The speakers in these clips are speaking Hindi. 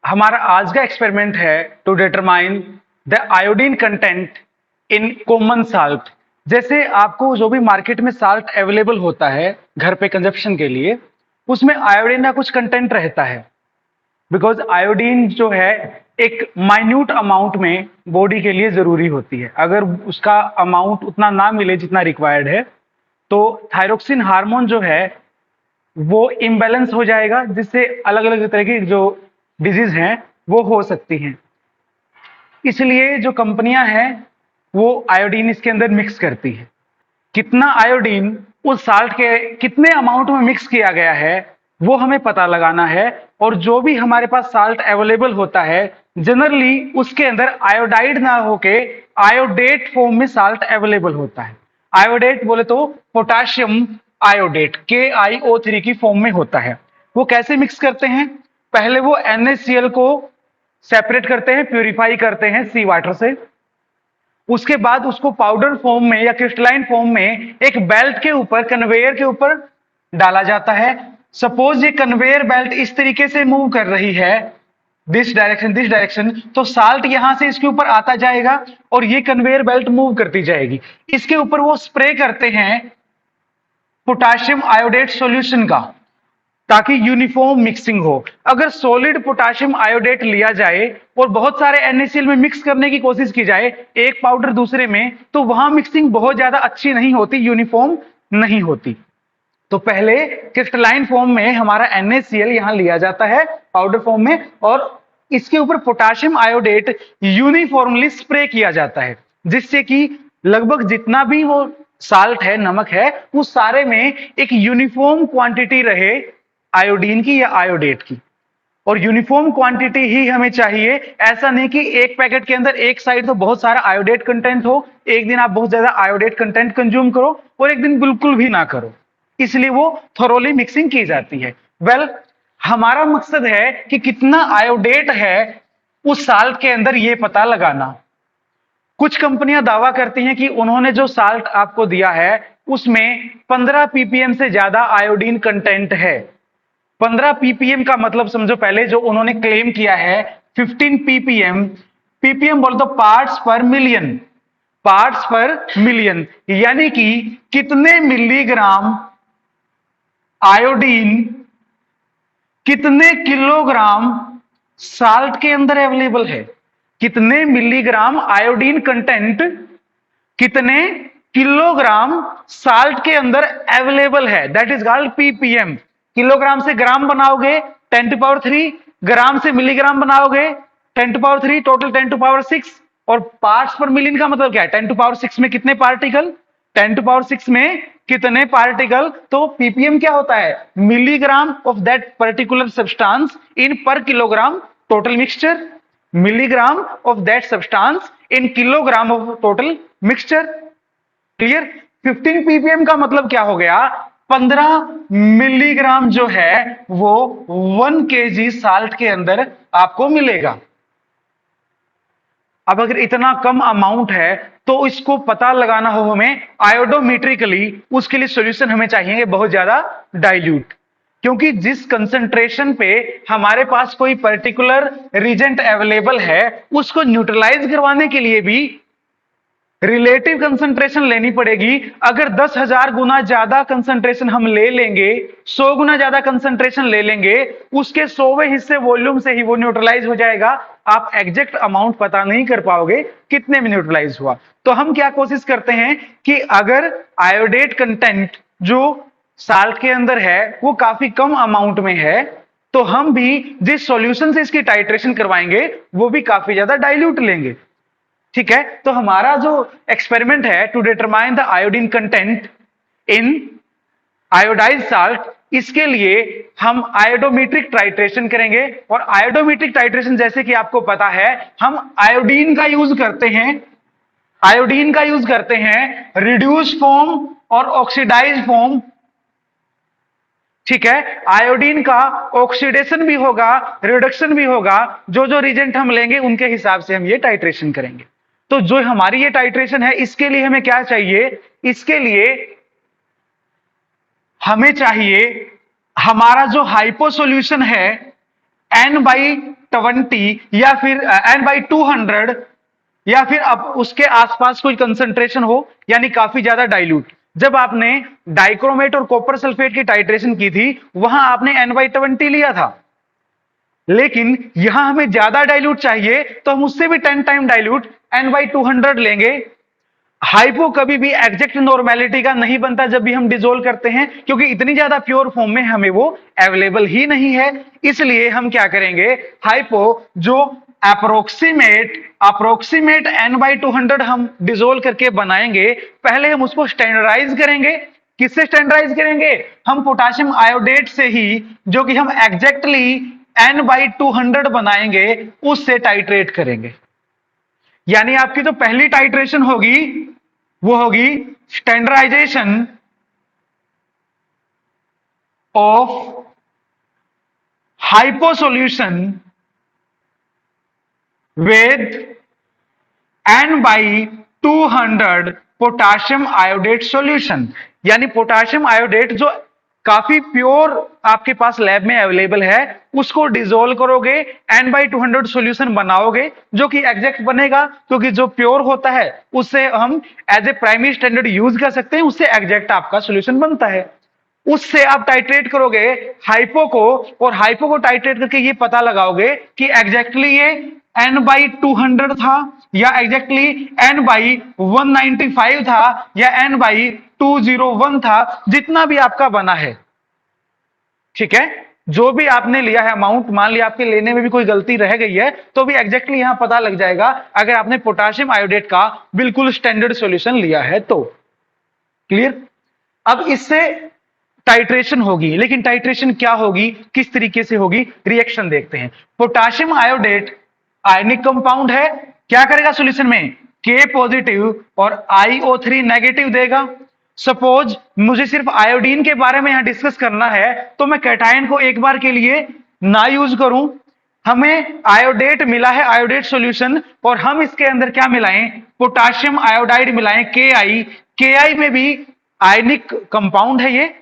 हमारा आज का एक्सपेरिमेंट है to determine the iodine content in common salt. जैसे आपको जो भी मार्केट में साल्ट अवेलेबल होता है घर पे कंजप्शन के लिए, उसमें आयोडीन का कुछ कंटेंट रहता है। बिकॉज आयोडीन जो है एक माइन्यूट अमाउंट में बॉडी के लिए जरूरी होती है। अगर उसका अमाउंट उतना ना मिले जितना रिक्वायर्ड है, तो थायरोक्सिन हार्मोन जो है वो इम्बैलेंस हो जाएगा, जिससे अलग अलग तरह की जो डिजीज हैं वो हो सकती हैं। इसलिए जो कंपनियां हैं वो आयोडीन इसके अंदर मिक्स करती है। कितना आयोडीन उस साल्ट के कितने अमाउंट में मिक्स किया गया है वो हमें पता लगाना है। और जो भी हमारे पास साल्ट अवेलेबल होता है, जनरली उसके अंदर आयोडाइड ना होके आयोडेट फॉर्म में साल्ट अवेलेबल होता है। आयोडेट बोले तो पोटाशियम आयोडेट KiO3 की फॉर्म में होता है। वो कैसे मिक्स करते हैं? पहले वो NaCl को सेपरेट करते हैं, प्यूरिफाई करते हैं सी वाटर से। उसके बाद उसको पाउडर फॉर्म में या क्रिस्टलाइन फॉर्म में एक बेल्ट के ऊपर, कन्वेयर के ऊपर डाला जाता है। सपोज ये कन्वेयर बेल्ट इस तरीके से मूव कर रही है, दिस डायरेक्शन, तो साल्ट यहां से इसके ऊपर आता जाएगा और ये कन्वेयर बेल्ट मूव करती जाएगी। इसके ऊपर वो स्प्रे करते हैं पोटाशियम आयोडेट सॉल्यूशन का, ताकि यूनिफॉर्म मिक्सिंग हो। अगर सॉलिड पोटाशियम आयोडेट लिया जाए और बहुत सारे NaCl में मिक्स करने की कोशिश की जाए, एक पाउडर दूसरे में, तो वहां मिक्सिंग बहुत ज्यादा अच्छी नहीं होती, यूनिफॉर्म नहीं होती। तो पहले क्रिस्टलाइन फॉर्म में हमारा NaCl यहां लिया जाता है पाउडर फॉर्म में, और इसके ऊपर पोटाशियम आयोडेट यूनिफॉर्मली स्प्रे किया जाता है, जिससे कि लगभग जितना भी वो साल्ट है, नमक है, उस सारे में एक यूनिफॉर्म क्वांटिटी रहे आयोडीन की या आयोडेट की। और यूनिफॉर्म क्वांटिटी ही हमें चाहिए। ऐसा नहीं कि एक पैकेट के अंदर एक साइड तो बहुत सारा आयोडेट कंटेंट हो, एक दिन आप बहुत ज्यादा आयोडेट कंटेंट कंज्यूम करो और एक दिन बिल्कुल भी ना करो। इसलिए वो थोरोली मिक्सिंग की जाती है। वेल, हमारा मकसद है कि कितना आयोडेट है उस साल्ट के अंदर ये पता लगाना। कुछ कंपनियां दावा करती हैं कि उन्होंने जो साल्ट आपको दिया है उसमें 15 ppm से ज्यादा आयोडीन कंटेंट है। 15 ppm का मतलब समझो पहले, जो उन्होंने क्लेम किया है 15 ppm। ppm बोल तो पार्ट्स पर मिलियन, पार्ट्स पर मिलियन, यानी कि कितने मिलीग्राम आयोडीन कितने किलोग्राम साल्ट के अंदर अवेलेबल है। कितने मिलीग्राम आयोडीन कंटेंट कितने किलोग्राम साल्ट के अंदर अवेलेबल है, that is called ppm। Kilogram से ग्राम बनाओगे 10 टू पावर 3, ग्राम से मिलीग्राम बनाओगे 10 to power 3, total 10 to power 6। और पार्ट्स पर मिलियन का मतलब क्या है? 10 टू पावर 6 में कितने पार्टिकल, 10 टू पावर 6 में कितने पार्टिकल। तो ppm क्या होता है? Milligram of that particular substance in per kilogram total mixture, milligram of that substance in kilogram of total mixture. Clear? 15 ppm का मतलब क्या हो गया? 15 मिलीग्राम जो है वो 1 kg साल्ट के अंदर आपको मिलेगा। अब अगर इतना कम अमाउंट है तो इसको पता लगाना हो हमें आयोडोमेट्रिकली, उसके लिए सॉल्यूशन हमें चाहिए बहुत ज्यादा डाइल्यूट। क्योंकि जिस कंसंट्रेशन पे हमारे पास कोई पर्टिकुलर रिजेंट अवेलेबल है, उसको न्यूट्रलाइज करवाने के लिए भी रिलेटिव कंसंट्रेशन लेनी पड़ेगी। अगर 10,000 गुना ज्यादा कंसंट्रेशन हम ले लेंगे, 100 गुना ज्यादा कंसंट्रेशन ले लेंगे, उसके 100वें हिस्से वॉल्यूम से ही वो न्यूट्रलाइज हो जाएगा। आप एग्जैक्ट अमाउंट पता नहीं कर पाओगे कितने में न्यूट्रलाइज हुआ। तो हम क्या कोशिश करते हैं कि अगर आयोडेट कंटेंट जो साल्ट के अंदर है वो काफी कम अमाउंट में है, तो हम भी जिस सॉल्यूशन से इसकी टाइट्रेशन करवाएंगे वो भी काफी ज्यादा डाइल्यूट लेंगे। ठीक है? तो हमारा जो एक्सपेरिमेंट है to determine the iodine content in iodise salt, इसके लिए हम आयोडोमेट्रिक टाइट्रेशन करेंगे। और आयोडोमेट्रिक टाइट्रेशन जैसे कि आपको पता है, हम आयोडीन का यूज करते हैं, आयोडीन का यूज करते हैं रिड्यूस फॉर्म और ऑक्सीडाइज फॉर्म। ठीक है? आयोडीन का ऑक्सीडेशन भी होगा, रिडक्शन भी होगा। जो जो रिजेंट हम लेंगे उनके हिसाब से हम ये टाइट्रेशन करेंगे। तो जो हमारी ये टाइट्रेशन है, इसके लिए हमें क्या चाहिए? इसके लिए हमें चाहिए हमारा जो हाइपो सॉल्यूशन है N/2 20 या फिर N/200 या फिर अब उसके आसपास कोई कंसंट्रेशन हो, यानी काफी ज्यादा डाइल्यूट। जब आपने डाइक्रोमेट और कॉपर सल्फेट की टाइट्रेशन की थी, वहां आपने N/20 लिया था, लेकिन यहां हमें ज्यादा डाइल्यूट चाहिए तो हम उससे भी 10 टाइम डाइल्यूट N/200 लेंगे। हाइपो कभी भी एग्जैक्ट नॉर्मेलिटी का नहीं बनता जब भी हम डिसोल्व करते हैं, क्योंकि इतनी ज्यादा प्योर फॉर्म में हमें वो अवेलेबल ही नहीं है। इसलिए हम क्या करेंगे, हाइपो जो अप्रोक्सीमेट N/200 हम डिसोल्व करके बनाएंगे, पहले हम उसको स्टैंडर्डाइज करेंगे। किससे स्टैंडर्डाइज करेंगे, हम पोटाशियम आयोडेट से ही, जो कि हम एग्जैक्टली N/200 बनाएंगे, उससे टाइट्रेट करेंगे। यानी आपकी जो पहली टाइट्रेशन होगी वो होगी standardisation of hypo solution with N/200 potassium iodate solution. यानी पोटाशियम आयोडेट जो काफी प्योर आपके पास लैब में अवेलेबल है, उसको डिसोल्व करोगे, N/200 सॉल्यूशन बनाओगे, जो कि एग्जैक्ट बनेगा, क्योंकि जो प्योर होता है उससे हम as a primary standard use कर सकते हैं, उससे एग्जैक्ट आपका सॉल्यूशन बनता है। उससे आप टाइट्रेट करोगे हाइपो को, और हाइपो को टाइट्रेट करके ये पता लगाओगे कि एग्जैक्टली ये N/200 था, या एग्जैक्टली N/195 था, या N/201 था, जितना भी आपका बना है। ठीक है, जो भी आपने लिया है अमाउंट, मान लिया आपके लेने में भी कोई गलती रह गई है तो भी एग्जैक्टली यहां पता लग जाएगा, अगर आपने पोटाशियम आयोडेट का बिल्कुल स्टैंडर्ड सॉल्यूशन लिया है तो। क्लियर। अब इससे टाइट्रेशन होगी, लेकिन टाइट्रेशन क्या होगी, किस तरीके से होगी, रिएक्शन देखते हैं। पोटाशियम आयोडेट आयनिक कंपाउंड है, क्या करेगा सॉल्यूशन में, K पॉजिटिव और IO3 नेगेटिव देगा। सपोज मुझे सिर्फ आयोडीन के बारे में यहां डिस्कस करना है, तो मैं कैटायन को एक बार के लिए ना यूज करूं। हमें आयोडेट मिला है, आयोडेट सॉल्यूशन, और हम इसके अंदर क्या मिलाएं, पोटाशियम आयोडाइड मिलाएं, KI में भी आयनिक कंपाउंड है ये,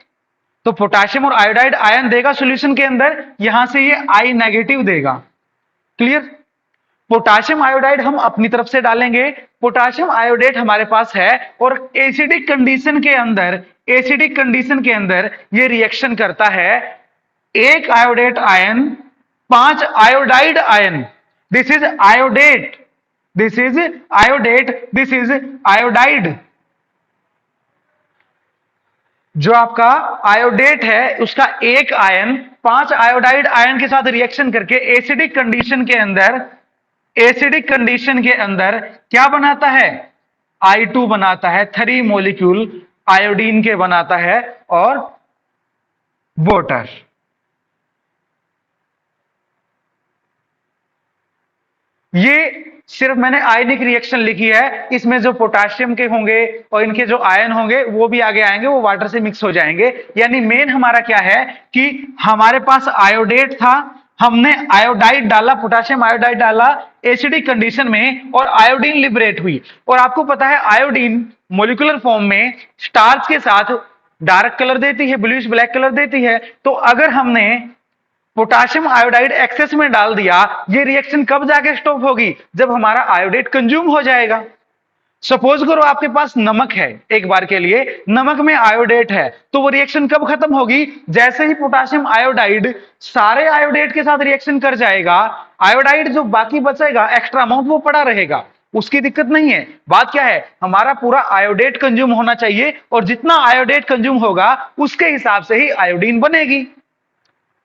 तो पोटाशियम और आयोडाइड आयन देगा सॉल्यूशन के अंदर, यहां से ये I नेगेटिव देगा। क्लियर। पोटाशियम आयोडाइड हम अपनी तरफ से डालेंगे, पोटाशियम आयोडेट हमारे पास है, और एसिडिक कंडीशन के अंदर ये रिएक्शन करता है, एक iodate ion 5 iodide ion. This is iodate, this is iodide. जो आपका आयोडेट है उसका एक आयन 5 आयोडाइड आयन के साथ रिएक्शन करके एसिडिक कंडीशन के अंदर क्या बनाता है, I2 बनाता है, 3 मॉलिक्यूल आयोडीन के बनाता है, और वाटर। ये सिर्फ मैंने आयनिक रिएक्शन लिखी है, इसमें जो पोटाशियम के होंगे और इनके जो आयन होंगे वो भी आगे आएंगे, वो वाटर से मिक्स हो जाएंगे। यानी मेन हमारा क्या है कि हमारे पास आयोडेट था, हमने आयोडाइड डाला, पोटाशियम आयोडाइड डाला एसिडिक कंडीशन में, और आयोडीन लिबरेट हुई। और आपको पता है आयोडीन मॉलिक्यूलर फॉर्म में स्टार्च के साथ डार्क कलर देती है, ब्लूइश ब्लैक कलर देती है। तो अगर हमने पोटाशियम आयोडाइड एक्सेस में डाल दिया, ये रिएक्शन कब जाके स्टॉप होगी, जब हमारा आयोडेट कंज्यूम हो जाएगा। सपोज करो आपके पास नमक है, एक बार के लिए नमक में आयोडेट है, तो वो रिएक्शन कब खत्म होगी, जैसे ही पोटाशियम आयोडाइड सारे आयोडेट के साथ रिएक्शन कर जाएगा, आयोडाइड जो बाकी बचेगा एक्स्ट्रा अमाउंट वो पड़ा रहेगा, उसकी दिक्कत नहीं है। बात क्या है, हमारा पूरा आयोडेट कंज्यूम होना चाहिए, और जितना आयोडेट कंज्यूम होगा उसके हिसाब से ही आयोडीन बनेगी।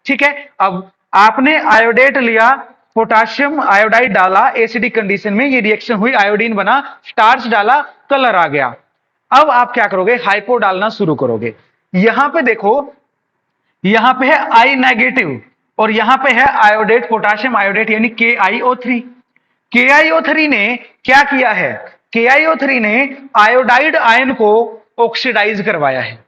ठीक है। अब आपने आयोडेट लिया, पोटाशियम आयोडाइड डाला एसिडिक कंडीशन में, ये रिएक्शन हुई, आयोडीन बना, स्टार्च डाला, कलर आ गया। अब आप क्या करोगे, हाइपो डालना शुरू करोगे। यहां पे देखो, यहां पे है I नेगेटिव, और यहां पे है आयोडेट, पोटाशियम आयोडेट, यानी KiO3। KiO3 ने क्या किया है, KiO3 ने आयोडाइड आयन को ऑक्सीडाइज करवाया है।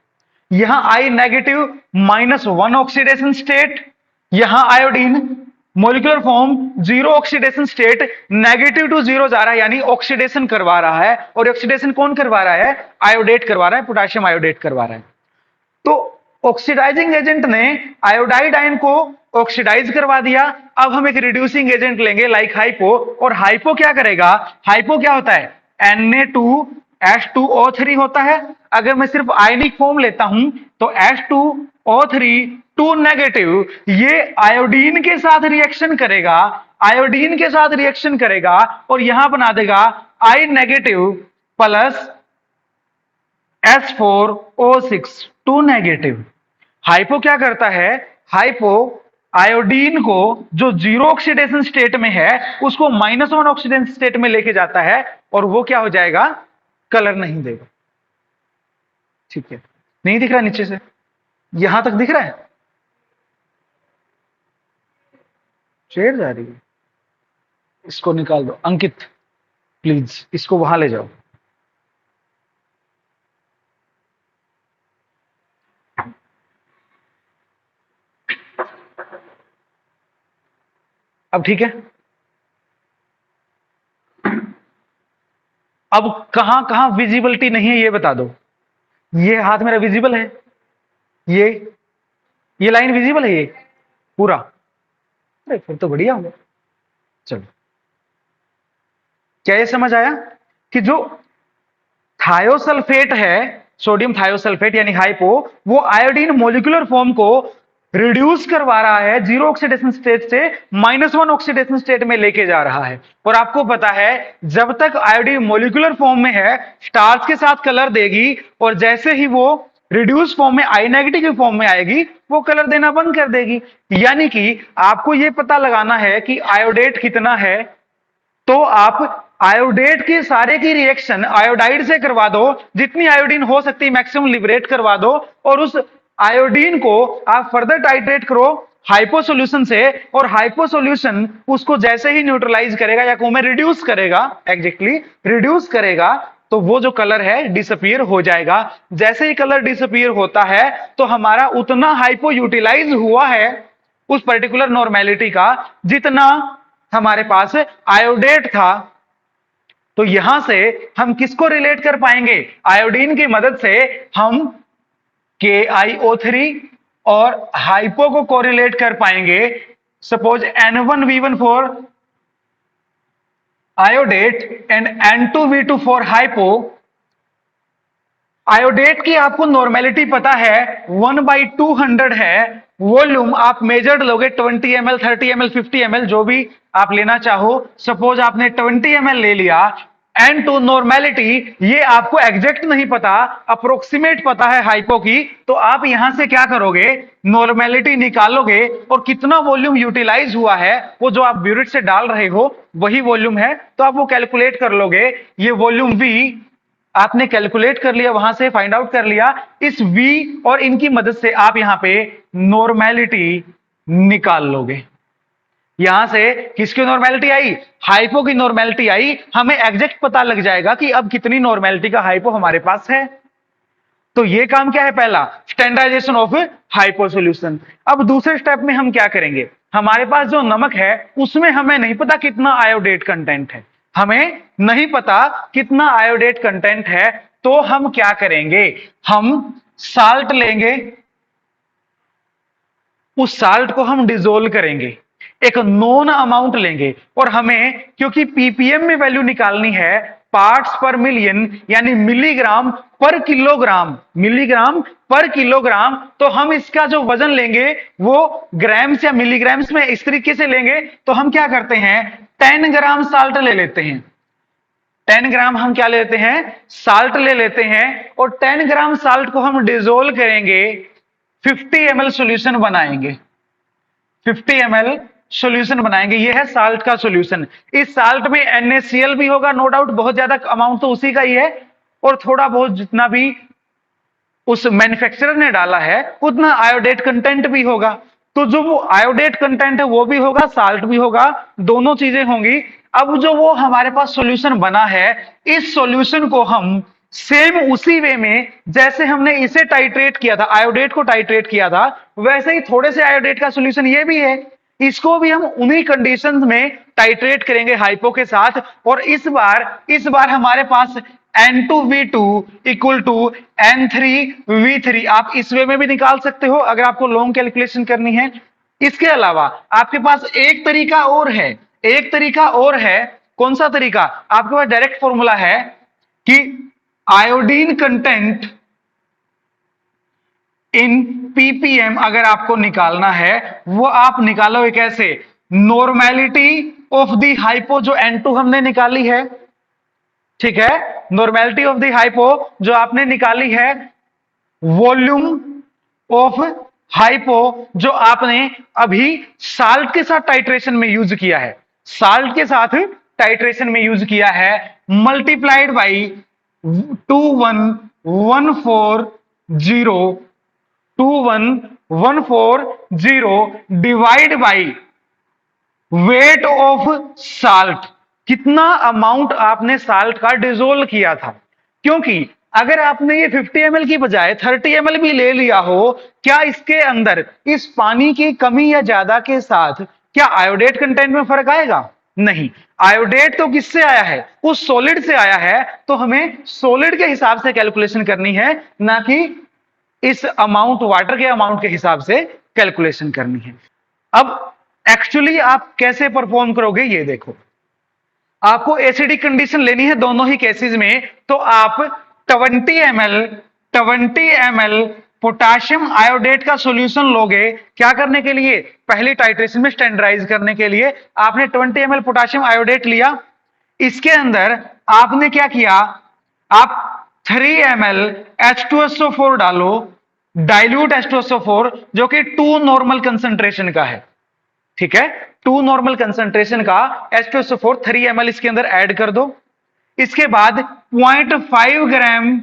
यहां I नेगेटिव -1 ऑक्सीडेशन स्टेट, यहां iodine molecular form 0 oxidation state, negative to 0 जा रहा है, यानी ऑक्सीडेशन करवा रहा है। और ऑक्सीडेशन कौन करवा रहा है, आयोडेट करवा रहा है, पोटाशियम आयोडेट करवा रहा है। तो ऑक्सीडाइजिंग एजेंट ने आयोडाइड आयन को ऑक्सीडाइज करवा दिया। अब हम एक रिड्यूसिंग एजेंट लेंगे लाइक हाइपो, और हाइपो क्या करेगा, हाइपो क्या होता है, Na2H2O3 होता है। अगर मैं सिर्फ आयनिक फॉर्म लेता हूं तो H2O3 2 नेगेटिव, ये आयोडीन के साथ रिएक्शन करेगा, आयोडीन के साथ रिएक्शन करेगा और यहां बना देगा I negative plus H4O6 2 negative. Hypo क्या करता है, हाइपो आयोडीन को जो जीरो ऑक्सीडेशन स्टेट में है उसको -1 ऑक्सीडेशन स्टेट में लेके जाता है और वो क्या हो जाएगा, कलर नहीं देगा। ठीक है, नहीं दिख रहा नीचे से, यहां तक दिख रहा है, शेड जा रही है, इसको निकाल दो अंकित प्लीज, इसको वहां ले जाओ। अब ठीक है, अब कहां कहां विजिबिलिटी नहीं है ये बता दो। ये हाथ मेरा विजिबल है, ये लाइन विजिबल है, ये पूरा, अरे फिर तो बढ़िया होगा। चलो, क्या ये समझ आया कि जो थायोसल्फेट है, सोडियम थायोसल्फेट यानी हाइपो, वो आयोडीन मोलिकुलर फॉर्म को रिड्यूस करवा रहा है, जीरो ऑक्सीडेशन स्टेट से -1 ऑक्सीडेशन स्टेट में लेके जा रहा है। और आपको पता है जब तक आयोडीन मोलिकुलर फॉर्म में है स्टार्च के साथ कलर देगी, और जैसे ही वो रिड्यूस फॉर्म में आई नेगेटिव फॉर्म में आएगी वो कलर देना बंद कर देगी। यानी कि आपको ये पता लगाना है कि आयोडेट कितना है, तो आप आयोडेट की सारे की रिएक्शन आयोडाइड से करवा दो, जितनी आयोडीन हो सकती है मैक्सिमम लिबरेट करवा दो, और उस आयोडीन को आप फर्दर टाइट्रेट करो हाइपो सॉल्यूशन से, और हाइपो सॉल्यूशन उसको जैसे ही न्यूट्रलाइज करेगा या को में रिड्यूस करेगा, एग्जैक्टली रिड्यूस करेगा, तो वो जो कलर है डिसअपियर हो जाएगा। जैसे ही कलर डिसअपियर होता है तो हमारा उतना हाइपो यूटिलाइज हुआ है उस पर्टिकुलर नॉर्मेलिटी का जितना हमारे पास आयोडेट था। तो यहां से हम किसको रिलेट कर पाएंगे, आयोडीन की मदद से हम KiO3 और हाइपो को कोरिलेट कर पाएंगे। Suppose N1V1 for iodate and N2V2 for hypo. Iodate की आपको नॉर्मेलिटी पता है 1/200 है, वॉल्यूम आप मेजर्ड लोगे 20 ml 30 ml 50 ml जो भी आप लेना चाहो। सपोज आपने 20 ml ले लिया। N2 नॉर्मेलिटी ये आपको एग्जैक्ट नहीं पता, अप्रोक्सीमेट पता है हाइपो की, तो आप यहां से क्या करोगे, नॉर्मेलिटी निकालोगे और कितना वॉल्यूम यूटिलाइज हुआ है वो जो आप ब्यूरेट से डाल रहे हो वही वॉल्यूम है, तो आप वो कैलकुलेट कर लोगे। ये वॉल्यूम V आपने कैलकुलेट कर लिया, वहां से फाइंड आउट कर लिया, इस V और इनकी मदद से आप यहां पे नॉर्मेलिटी निकाल लोगे। यहां से किसकी नॉर्मेलिटी आई, हाइपो की नॉर्मेलिटी आई, हमें एग्जैक्ट पता लग जाएगा कि अब कितनी नॉर्मेलिटी का हाइपो हमारे पास है। तो ये काम क्या है, पहला स्टैंडर्डाइजेशन ऑफ हाइपो सॉल्यूशन। अब दूसरे स्टेप में हम क्या करेंगे, हमारे पास जो नमक है उसमें हमें नहीं पता कितना आयोडेट कंटेंट है, हमें नहीं पता कितना आयोडेट कंटेंट है, तो हम क्या करेंगे, हम साल्ट लेंगे, उस साल्ट को हम डिजोल्व करेंगे, एक नोन अमाउंट लेंगे, और हमें क्योंकि पीपीएम में वैल्यू निकालनी है, पार्ट्स पर मिलियन यानी मिलीग्राम पर किलोग्राम, मिलीग्राम पर किलोग्राम, तो हम इसका जो वजन लेंगे वो ग्राम्स या मिलीग्राम्स में इस तरीके से लेंगे। तो हम क्या करते हैं, 10 ग्राम साल्ट ले लेते हैं, 10 ग्राम हम क्या लेते हैं, साल्ट ले लेते हैं, और 10 ग्राम साल्ट को हम डिजोल्व करेंगे, 50 ml सॉल्यूशन बनाएंगे, 50 ml सॉल्यूशन बनाएंगे। ये है साल्ट का सॉल्यूशन। इस साल्ट में NaCl भी होगा, नो डाउट, बहुत ज्यादा अमाउंट तो उसी का ही है, और थोड़ा बहुत जितना भी उस मैन्युफैक्चरर ने डाला है उतना आयोडेट कंटेंट भी होगा। तो जो वो आयोडेट कंटेंट है वो भी होगा, साल्ट भी होगा, दोनों चीजें होंगी। अब जो वो हमारे पास सॉल्यूशन बना है, इस सॉल्यूशन को हम सेम उसी वे में जैसे हमने इसे टाइट्रेट किया था, आयोडेट को टाइट्रेट किया था, वैसे ही थोड़े से आयोडेट का सॉल्यूशन ये भी है, इसको भी हम उन्हीं कंडीशंस में टाइट्रेट करेंगे हाइपो के साथ। और इस बार हमारे पास N2V2 इक्वल टू N3V3। आप इस वे में भी निकाल सकते हो अगर आपको लॉन्ग कैलकुलेशन करनी है। इसके अलावा आपके पास एक तरीका और है, एक तरीका और है। कौन सा तरीका? आपके पास डायरेक्ट फॉर्मूला है कि आयोडीन कंटेंट इन पीपीएम अगर आपको निकालना है, वो आप निकालोगे कैसे? नॉर्मेलिटी ऑफ द हाइपो जो N2 हमने निकाली है, ठीक है, नॉर्मेलिटी ऑफ द हाइपो जो आपने निकाली है, वॉल्यूम ऑफ हाइपो जो आपने अभी साल्ट के साथ टाइट्रेशन में यूज किया है, साल्ट के साथ टाइट्रेशन में यूज किया है, multiplied by 2140 2140 divide by weight of salt, कितना अमाउंट आपने साल्ट का डिजोल्व किया था। क्योंकि अगर आपने ये 50 ml की बजाय 30 ml भी ले लिया हो, क्या इसके अंदर इस पानी की कमी या ज्यादा के साथ क्या आयोडेट कंटेंट में फर्क आएगा? नहीं। आयोडेट तो किससे आया है? उस सॉलिड से आया है, तो हमें सॉलिड के हिसाब से कैलकुलेशन करनी है, ना कि इस अमाउंट वाटर के अमाउंट के हिसाब से कैलकुलेशन करनी है। अब एक्चुअली आप कैसे परफॉर्म करोगे ये देखो। आपको एसिडिक कंडीशन लेनी है दोनों ही केसेस में, तो आप 20 ml पोटाशियम आयोडेट का सॉल्यूशन लोगे। क्या करने के लिए? पहली टाइट्रेशन में स्टैंडर्डाइज करने के लिए आपने 20 ml पोटाशियम आयोडेट लिया। इसके अंदर आपने क्या किया? आप 3 ml H2SO4 डालो, डाइल्यूट H2SO4 जो कि 2 नॉर्मल कंसंट्रेशन का है, ठीक है, 2 नॉर्मल कंसंट्रेशन का H2SO4 3 ml इसके अंदर ऐड कर दो। इसके बाद 0.5 ग्राम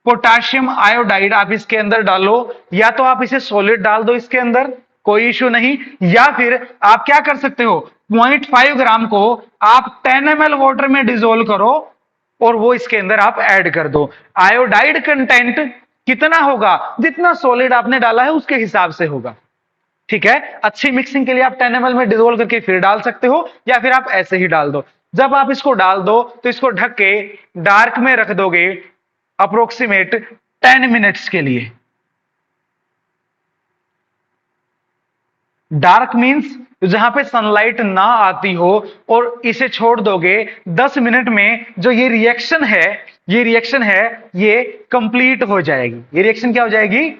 पोटाशियम आयोडाइड आप इसके अंदर डालो, या तो आप इसे सॉलिड डाल दो इसके अंदर, कोई इश्यू नहीं, या फिर आप क्या कर सकते हो, 0.5 ग्राम को आप 10 ml वाटर में डिजोल्व करो और वो इसके अंदर आप ऐड कर दो। आयोडाइड कंटेंट कितना होगा? जितना सॉलिड आपने डाला है उसके हिसाब से होगा, ठीक है। अच्छी मिक्सिंग के लिए आप 10 ml में डिजोल्व करके फिर डाल सकते हो, या फिर आप ऐसे ही डाल दो। जब आप इसको डाल दो तो इसको ढक के डार्क में रख दोगे अप्रोक्सीमेट 10 मिनट्स के लिए। डार्क मींस जहां पे सनलाइट ना आती हो, और इसे छोड़ दोगे 10 मिनट में, जो ये रिएक्शन है, ये कंप्लीट हो जाएगी। ये रिएक्शन क्या हो जाएगी?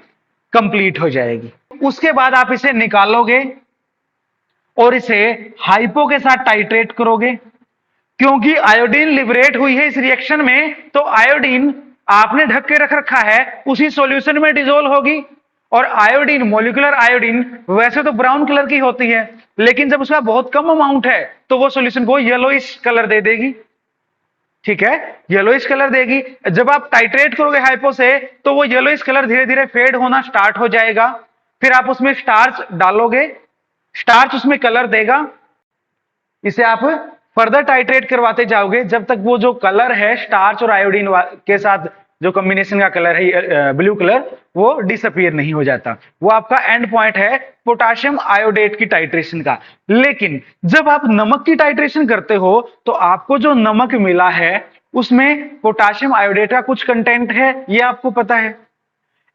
कंप्लीट हो जाएगी। उसके बाद आप इसे निकालोगे और इसे हाइपो के साथ टाइट्रेट करोगे। क्योंकि आयोडीन लिबरेट हुई है इस रिएक्शन में, तो आयोडीन आपने ढक के रख रखा है, उसी सॉल्यूशन में डिसॉल्व होगी। और आयोडीन, मोलिकुलर आयोडीन वैसे तो ब्राउन कलर की होती है, लेकिन जब उसका बहुत कम अमाउंट है तो वो सॉल्यूशन को येलोइश कलर दे देगी, ठीक है, येलोइश कलर देगी। जब आप टाइट्रेट करोगे हाइपो से, तो वो येलोइश कलर धीरे धीरे फेड होना स्टार्ट हो जाएगा। फिर आप उसमें स्टार्च डालोगे, स्टार्च उसमें कलर देगा। इसे आप फर्दर टाइट्रेट करवाते जाओगे जब तक वो जो कलर है स्टार्च और आयोडीन के साथ जो कॉम्बिनेशन का कलर है ब्लू कलर, वो डिसअपीयर नहीं हो जाता। वो आपका एंड पॉइंट है पोटाशियम आयोडेट की टाइट्रेशन का। लेकिन जब आप नमक की टाइट्रेशन करते हो तो आपको जो नमक मिला है उसमें पोटाशियम आयोडेट का कुछ कंटेंट है, ये आपको पता है।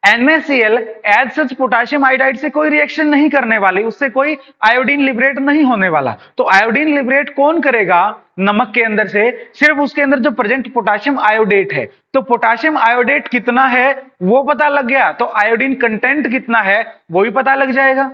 NaCl as such potassium iodide से कोई रिएक्शन नहीं करने वाली, उससे कोई आयोडीन लिबरेट नहीं होने वाला। तो आयोडीन लिबरेट कौन करेगा नमक के अंदर से? सिर्फ उसके अंदर जो प्रेजेंट पोटाशियम आयोडेट है। तो पोटाशियम आयोडेट कितना है वो पता लग गया, तो आयोडीन कंटेंट कितना है वो भी पता लग जाएगा,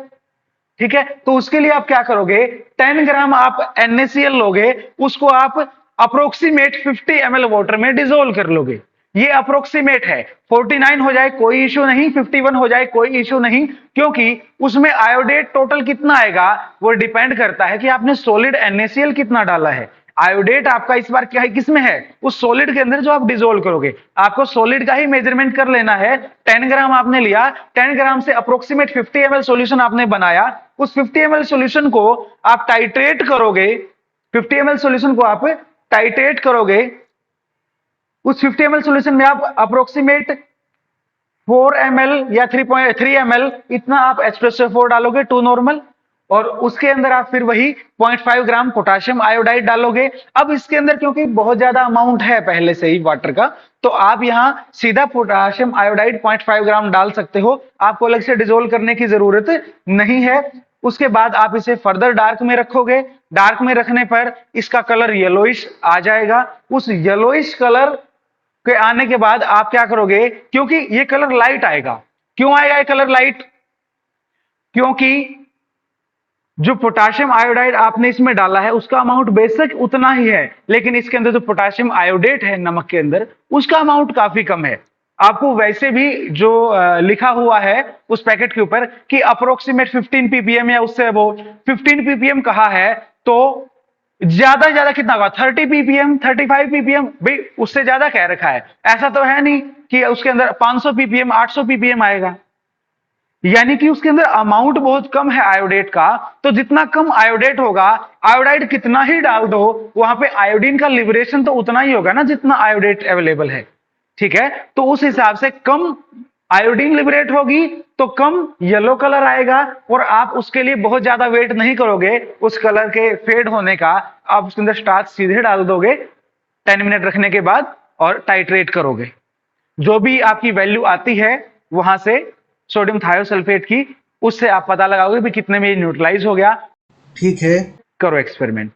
ठीक है। तो उसके लिए आप क्या करोगे, 10 ग्राम आप NaCl लोगे, उसको आप अप्रोक्सीमेट 50 ml वाटर में डिसोल्व कर लोगे। ये अप्रोक्सीमेट है, 49 हो जाए कोई इश्यू नहीं, 51 हो जाए कोई इश्यू नहीं, क्योंकि उसमें आयोडेट टोटल कितना आएगा वो डिपेंड करता है कि आपने सॉलिड NaCl कितना डाला है। आयोडेट आपका इस बार क्या है, किसमें है? उस सॉलिड के अंदर जो आप डिसोल्व करोगे। आपको सॉलिड का ही मेजरमेंट कर लेना है। 10 ग्राम आपने लिया, 10 ग्राम से अप्रोक्सीमेट 50 ml सॉल्यूशन आपने बनाया। उस 50 ml सॉल्यूशन को आप टाइट्रेट करोगे, 50 ml सॉल्यूशन को आप टाइट्रेट करोगे। उस 50 ml सॉल्यूशन में आप अप्रोक्सीमेट 4 ml या 3 ml इतना आप H2SO4 डालोगे, 2 नॉर्मल। और उसके अंदर आप फिर वही 0.5 ग्राम पोटाशियम आयोडाइड डालोगे। अब इसके अंदर क्योंकि बहुत ज्यादा अमाउंट है पहले से ही वाटर का, तो आप यहाँ सीधा पोटाशियम आयोडाइड 0.5 ग्राम डाल सकते हो, आपको अलग से डिजोल्व करने की जरूरत नहीं है। उसके बाद आप इसे फर्दर डार्क में रखोगे। डार्क में रखने पर इसका कलर येलोइश आ जाएगा। उस येलोइश कलर के आने के बाद आप क्या करोगे, क्योंकि ये कलर लाइट आएगा। क्यों आएगा ये कलर लाइट? क्योंकि जो पोटाशियम आयोडाइड आपने इसमें डाला है उसका अमाउंट बेशक उतना ही है, लेकिन इसके अंदर जो पोटाशियम आयोडेट है नमक के अंदर, उसका अमाउंट काफी कम है। आपको वैसे भी जो लिखा हुआ है उस पैकेट के ऊपर कि अप्रोक्सीमेट 15 ppm या उससे अबो 15 ppm कहा है, तो ज्यादा से ज्यादा कितना होगा? 30 ppm, 35 ppm, भाई उससे ज्यादा कह रखा है। ऐसा तो है नहीं कि उसके अंदर 500 ppm 800 ppm आएगा, यानी कि उसके अंदर अमाउंट बहुत कम है आयोडेट का। तो जितना कम आयोडेट होगा, आयोडाइड कितना ही डाल दो, वहां पे आयोडीन का लिबरेशन तो उतना ही होगा ना जितना आयोडेट अवेलेबल है। ठीक है, तो उस हिसाब से कम आयोडीन लिबरेट होगी तो कम येलो कलर आएगा, और आप उसके लिए बहुत ज्यादा वेट नहीं करोगे उस कलर के फेड होने का। आप उसके अंदर स्टार्च सीधे डाल दोगे 10 मिनट रखने के बाद और टाइट्रेट करोगे। जो भी आपकी वैल्यू आती है वहां से सोडियम थायोसल्फेट की, उससे आप पता लगाओगे भी कितने में न्यूट्रलाइज हो गया। ठीक है। करो एक्सपेरिमेंट।